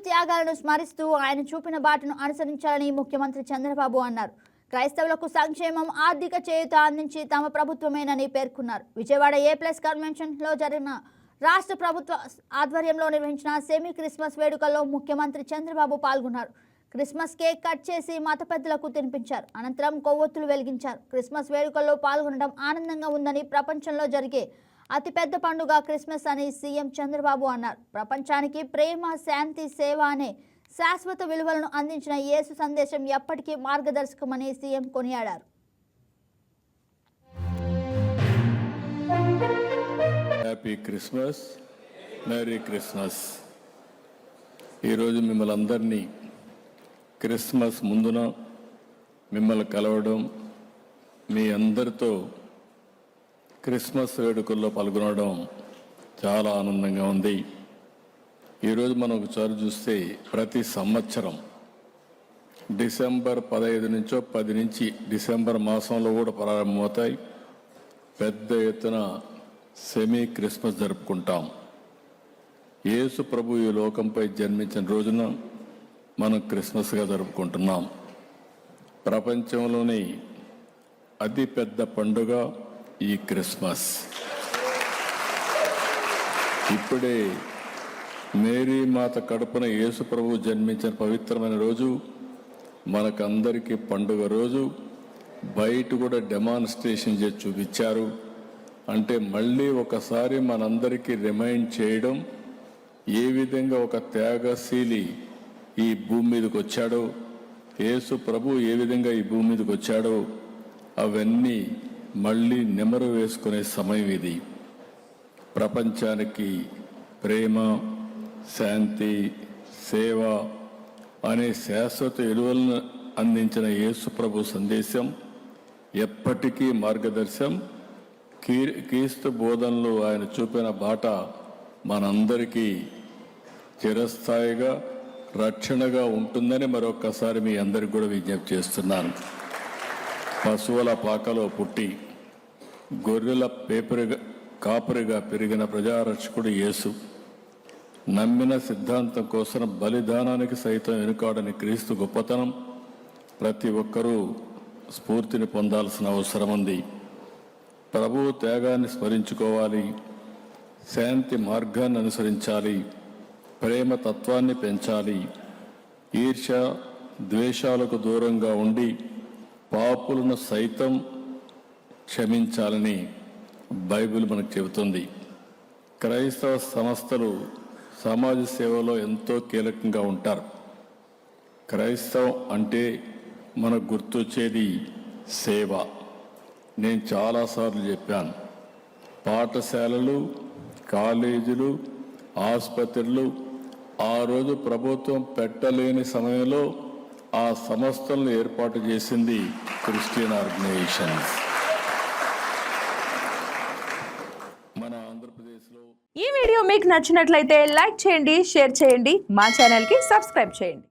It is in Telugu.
త్యాగాలను స్మరిస్తూ ఆయన చూపిన బాటను అనుసరించాలని ముఖ్యమంత్రి చంద్రబాబు అన్నారు. క్రైస్తవులకు సంక్షేమం, ఆర్థిక చేయూత అందించి తమ ప్రభుత్వమేనని పేర్కొన్నారు. విజయవాడ A+ కన్వెన్షన్లో జరిగిన రాష్ట్ర ప్రభుత్వ ఆధ్వర్యంలో నిర్వహించిన సెమీ క్రిస్మస్ వేడుకల్లో ముఖ్యమంత్రి చంద్రబాబు పాల్గొన్నారు. క్రిస్మస్ కేక్ కట్ చేసి మత పెద్దలకు తినిపించారు. అనంతరం కొవ్వొత్తులు వెలిగించారు. క్రిస్మస్ వేడుకల్లో పాల్గొనడం ఆనందంగా ఉందని, ప్రపంచంలో జరిగే అతిపెద్ద పండుగ క్రిస్మస్ అని సీఎం చంద్రబాబు అన్నారు. ప్రపంచానికి ప్రేమ, శాంతి, సేవ అనే శాశ్వత విలువలను అందించిన యేసు సందేశం ఎప్పటికీ మార్గదర్శకమని సీఎం కొనియాడారు. Happy Christmas, merry Christmas. ఈరోజు మిమ్మల్ని అందరినీ క్రిస్మస్ ముందున మిమ్మల్ని కలవడం, మీ అందరితో క్రిస్మస్ వేడుకల్లో పాల్గొనడం చాలా ఆనందంగా ఉంది. ఈరోజు మనం ఒకసారి చూస్తే ప్రతి సంవత్సరం డిసెంబర్ 15 నుంచో 10 నుంచి డిసెంబర్ మాసంలో కూడా ప్రారంభమవుతాయి. పెద్ద ఎత్తున సెమీ క్రిస్మస్ జరుపుకుంటాం. యేసు ప్రభు ఈ లోకంపై జన్మించిన రోజున మనం క్రిస్మస్గా జరుపుకుంటున్నాం. ప్రపంచంలోని అతి పెద్ద పండుగ ఈ క్రిస్మస్. ఇప్పుడే మేరీ మాత కడుపున యేసు ప్రభు జన్మించిన పవిత్రమైన రోజు, మనకందరికీ పండుగ రోజు. బయట కూడా డెమాన్స్ట్రేషన్ చేసి చూపించారు. అంటే మళ్ళీ ఒకసారి మనందరికీ రిమైండ్ చేయడం, ఏ విధంగా ఒక త్యాగశీలి ఈ భూమి మీదకి వచ్చాడో, యేసు ప్రభు ఏ విధంగా ఈ భూమి మీదకి వచ్చాడో అవన్నీ మళ్ళీ నెమరు వేసుకునే సమయం ఇది. ప్రపంచానికి ప్రేమ, శాంతి, సేవ అనే శాశ్వత విలువలను అందించిన యేసు ప్రభు సందేశం ఎప్పటికీ మార్గదర్శనం. క్రీస్తు బోధనలో ఆయన చూపిన బాట మనందరికీ చిరస్థాయిగా రక్షణగా ఉంటుందని మరొక్కసారి మీ అందరికి కూడా విజ్ఞప్తి చేస్తున్నాను. పశువుల పాకలో పుట్టి గొర్రెల కాపరిగా పెరిగిన ప్రజారక్షకుడు యేసు, నమ్మిన సిద్ధాంతం కోసం బలిదానానికి సైతం వెనుకాడని క్రీస్తు గొప్పతనం ప్రతి ఒక్కరూ స్ఫూర్తిని పొందాల్సిన అవసరం ఉంది. ప్రభువు త్యాగాన్ని స్మరించుకోవాలి, శాంతి మార్గాన్ని అనుసరించాలి, ప్రేమ తత్వాన్ని పెంచాలి, ఈర్ష్య ద్వేషాలకు దూరంగా ఉండి పాపులను సైతం క్షమించాలని బైబిల్ మనకు చెబుతుంది. క్రైస్తవ సంస్థలు సమాజ సేవలో ఎంతో కీలకంగా ఉంటారు. క్రైస్తవం అంటే మనకు గుర్తొచ్చేది సేవ. నేను చాలాసార్లు చెప్పాను, పాఠశాలలు, కాలేజీలు, ఆసుపత్రులు ఆ రోజు ప్రభుత్వం పెట్టలేని సమయంలో ఆ సంస్థలను ఏర్పాటు చేసింది క్రిస్టియన్ ఆర్గనైజేషన్స్ మన ఆంధ్రప్రదేశ్లో. ఈ వీడియో మీకు నచ్చినట్లయితే లైక్ చేయండి, షేర్ చేయండి, మా ఛానల్కి సబ్స్క్రైబ్ చేయండి.